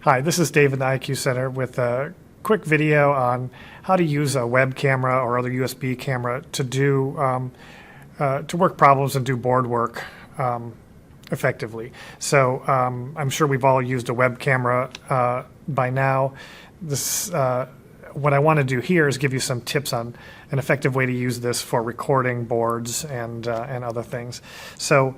Hi, this is Dave in the IQ Center with a quick video on how to use a web camera or other USB camera to do to work problems and do board work effectively. So I'm sure we've all used a web camera by now. What I want to do here is give you some tips on an effective way to use this for recording boards and other things. So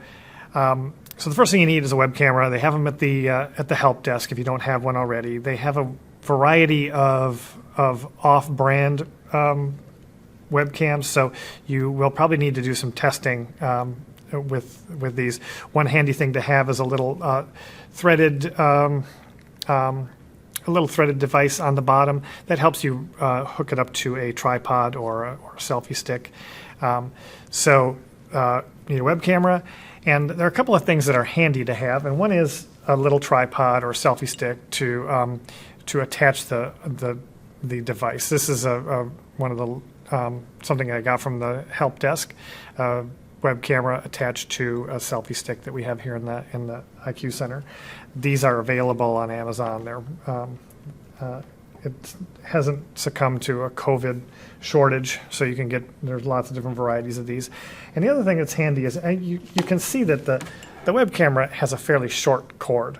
the first thing you need is a web camera. They have them at the help desk if you don't have one already. They have a variety of off-brand webcams, so you will probably need to do some testing with these. One handy thing to have is a little threaded device on the bottom that helps you hook it up to a tripod or a selfie stick. You need a web camera. And there are a couple of things that are handy to have, and one is a little tripod or selfie stick to attach the device. This is one of the something I got from the help desk, web camera attached to a selfie stick that we have here in the IQ Center. These are available on Amazon. It hasn't succumbed to a COVID shortage, so you can there's lots of different varieties of these. And the other thing that's handy is you can see that the web camera has a fairly short cord.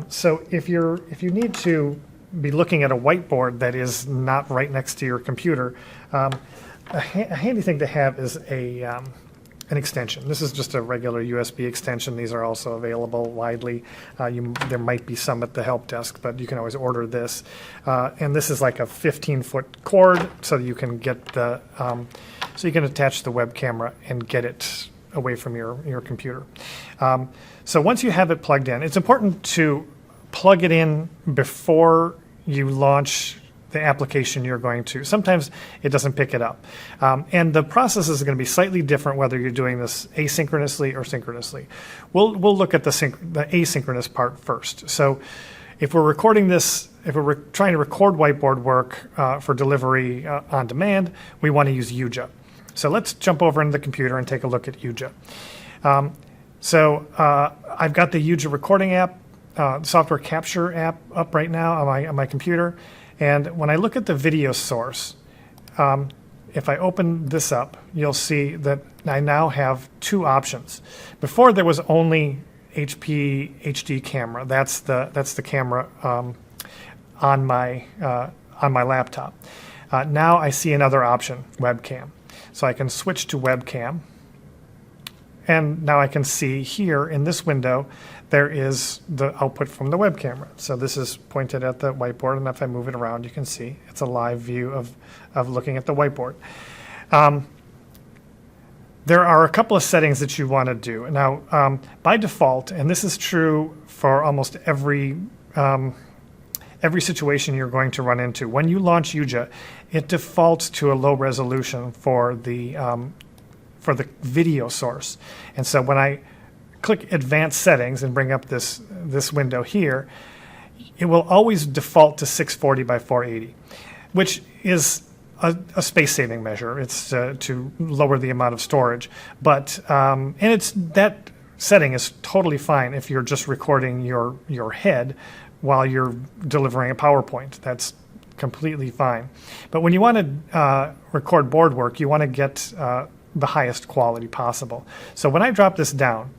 So if you need to be looking at a whiteboard that is not right next to your computer, a handy thing to have is an extension. This is just a regular USB extension. These are also available widely. There might be some at the help desk, but you can always order this. And this is like a 15-foot cord, so you can so you can attach the web camera and get it away from your computer. So once you have it plugged in, it's important to plug it in before you launch the application you're going to. Sometimes it doesn't pick it up. And the process is going to be slightly different whether you're doing this asynchronously or synchronously. We'll look at the asynchronous part first. So if we're recording this, if we're trying to record whiteboard work for delivery on demand, we want to use Yuja. So let's jump over into the computer and take a look at Yuja. I've got the Yuja recording app, software capture app up right now on my computer. And when I look at the video source, if I open this up, you'll see that I now have two options. Before there was only HP HD camera. That's the camera on my laptop. Now I see another option, webcam. So I can switch to webcam. And now I can see here in this window, there is the output from the web camera. So this is pointed at the whiteboard, and if I move it around, you can see it's a live view of looking at the whiteboard. There are a couple of settings that you want to do. Now, by default, and this is true for almost every situation you're going to run into, when you launch Yuja, it defaults to a low resolution for the video source. And so when I click Advanced Settings and bring up this window here, it will always default to 640 by 480, which is a space-saving measure. It's to lower the amount of storage. But that setting is totally fine if you're just recording your head while you're delivering a PowerPoint. That's completely fine. But when you want to record board work, you want to get the highest quality possible. So when I drop this down,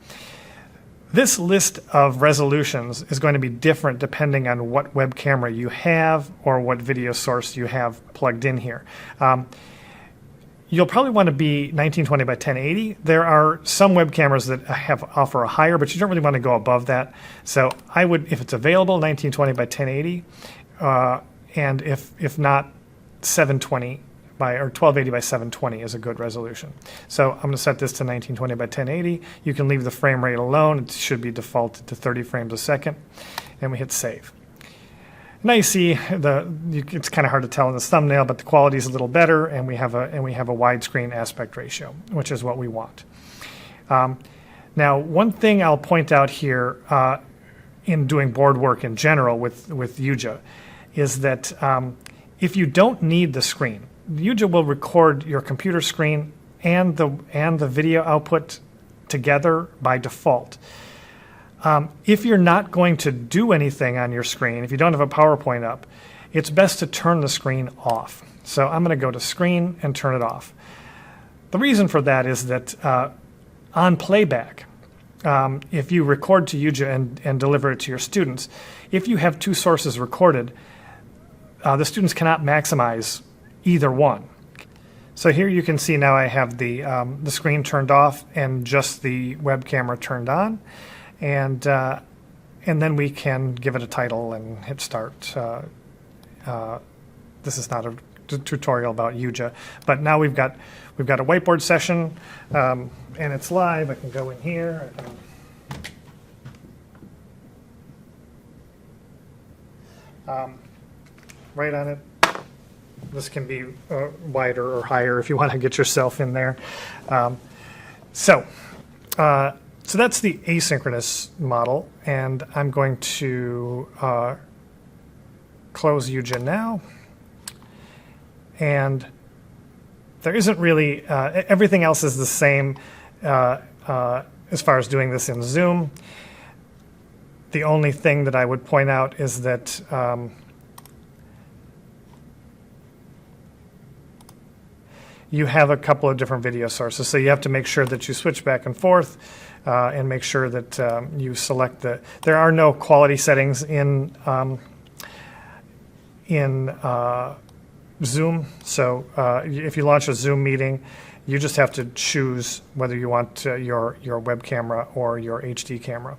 this list of resolutions is going to be different depending on what web camera you have or what video source you have plugged in here. You'll probably want to be 1920 by 1080. There are some web cameras that offer a higher, but you don't really want to go above that. So I would, if it's available, 1920 by 1080, and if not, 720 or 1280 by 720 is a good resolution. So I'm going to set this to 1920 by 1080. You can leave the frame rate alone. It should be defaulted to 30 frames a second. And we hit save. Now you see it's kind of hard to tell in this thumbnail, but the quality is a little better, and we have a widescreen aspect ratio, which is what we want. Now, one thing I'll point out here in doing board work in general with Yuja is that if you don't need the screen, Yuja will record your computer screen and the video output together by default. If you're not going to do anything on your screen, if you don't have a PowerPoint up, it's best to turn the screen off. So I'm going to go to Screen and turn it off. The reason for that is that on playback, if you record to Yuja and deliver it to your students, if you have two sources recorded, the students cannot maximize either one. So here you can see now I have the screen turned off and just the web camera turned on, and then we can give it a title and hit start. This is not a tutorial about Yuja, but now we've got a whiteboard session, and it's live. I can go in here. Right on it. This can be wider or higher if you want to get yourself in there. So that's the asynchronous model, and I'm going to close Yuja now. And there isn't really, everything else is the same as far as doing this in Zoom. The only thing that I would point out is that you have a couple of different video sources. So you have to make sure that you switch back and forth and make sure that you select there are no quality settings in Zoom. So if you launch a Zoom meeting, you just have to choose whether you want your web camera or your HD camera.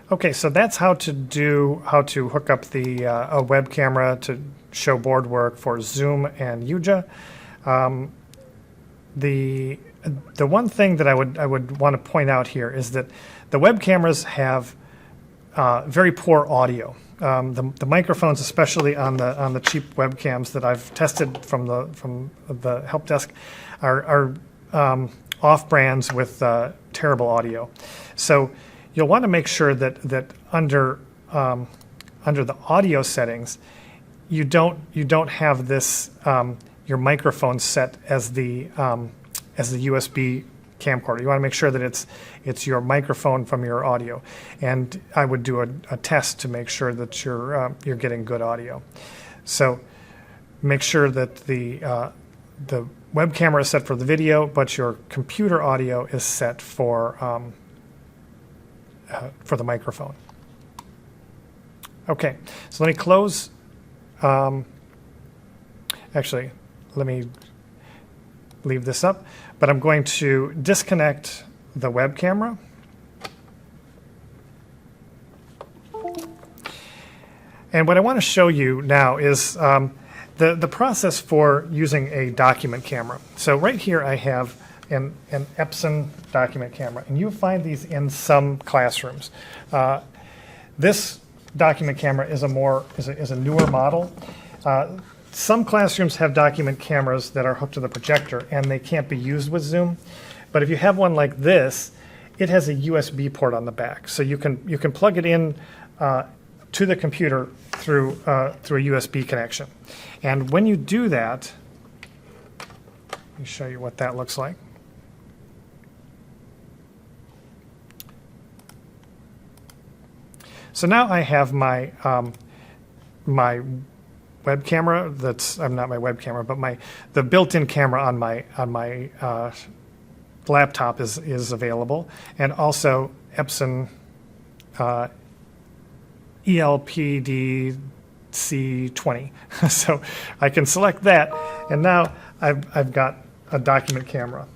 Okay, so that's how to hook up a web camera to show board work for Zoom and Yuja. The one thing that I would want to point out here is that the web cameras have very poor audio. The microphones, especially on the cheap webcams that I've tested from the help desk, are off brands with terrible audio. So you'll want to make sure that under the audio settings, you don't have this your microphone set as the USB camcorder. You want to make sure that it's your microphone from your audio, and I would do a test to make sure that you're getting good audio. So make sure that the web camera is set for the video, but your computer audio is set for the microphone. Okay, so let me close. Actually, let me leave this up, but I'm going to disconnect the web camera. And what I want to show you now is the process for using a document camera. So right here I have an Epson document camera, and you find these in some classrooms. This document camera is a newer model. Some classrooms have document cameras that are hooked to the projector and they can't be used with Zoom. But if you have one like this, it has a USB port on the back, so you can plug it in to the computer through a USB connection. And when you do that, let me show you what that looks like. So now I have my my web camera. Not my web camera, but the built-in camera on my laptop is available, and also Epson ELPD-C20. So I can select that, and now I've got a document camera.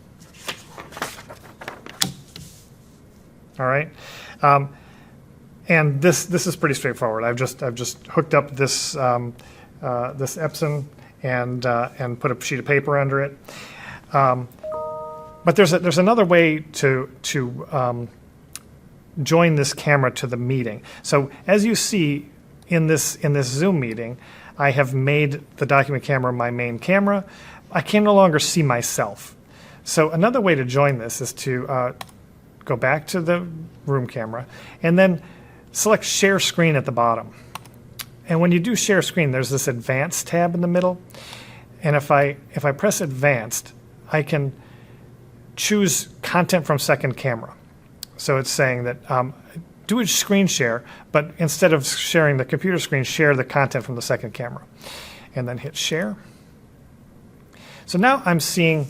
All right. And this is pretty straightforward. I've just hooked up this this Epson and put a sheet of paper under it. But there's another way to join this camera to the meeting. So as you see in this Zoom meeting, I have made the document camera my main camera. I can no longer see myself. So another way to join this is to go back to the room camera and then select Share Screen at the bottom. And when you do Share Screen, there's this Advanced tab in the middle. And if I press Advanced, I can choose Content from Second Camera. So it's saying that do a screen share, but instead of sharing the computer screen, share the content from the second camera. And then hit share. So now I'm seeing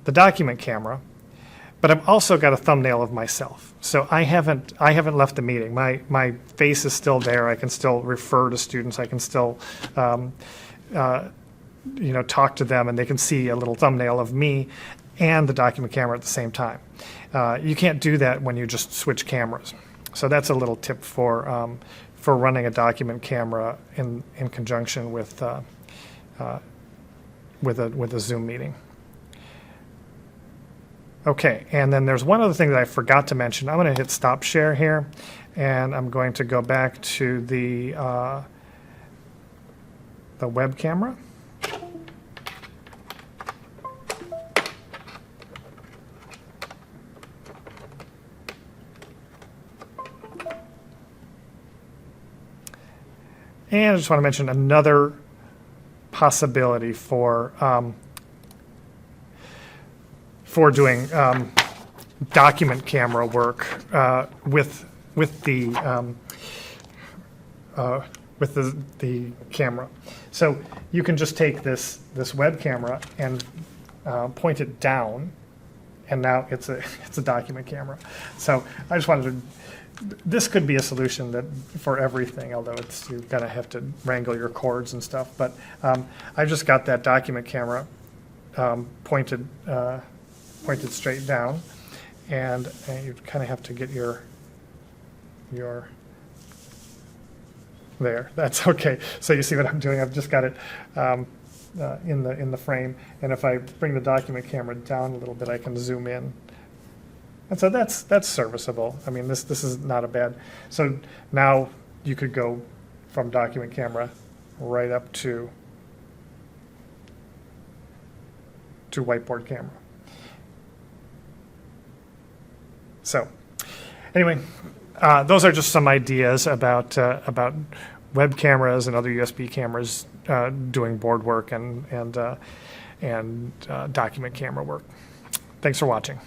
the document camera, but I've also got a thumbnail of myself. So I haven't left the meeting. My face is still there. I can still refer to students. I can still talk to them, and they can see a little thumbnail of me and the document camera at the same time. You can't do that when you just switch cameras. So that's a little tip for running a document camera in conjunction with a Zoom meeting. Okay, and then there's one other thing that I forgot to mention. I'm going to hit stop share here, and I'm going to go back to the web camera. And I just want to mention another possibility for doing document camera work with the camera. So you can just take this web camera and point it down, and now it's a document camera. So I just wanted to. This could be a solution that for everything, although you're gonna have to wrangle your cords and stuff. But I just got that document camera pointed straight down, and you kind of have to get your there. That's okay. So you see what I'm doing? I've just got it in the frame, and if I bring the document camera down a little bit, I can zoom in. And so that's serviceable. I mean, this is not a bad. So now you could go from document camera right up to whiteboard camera. So anyway, those are just some ideas about web cameras and other USB cameras doing board work and document camera work. Thanks for watching.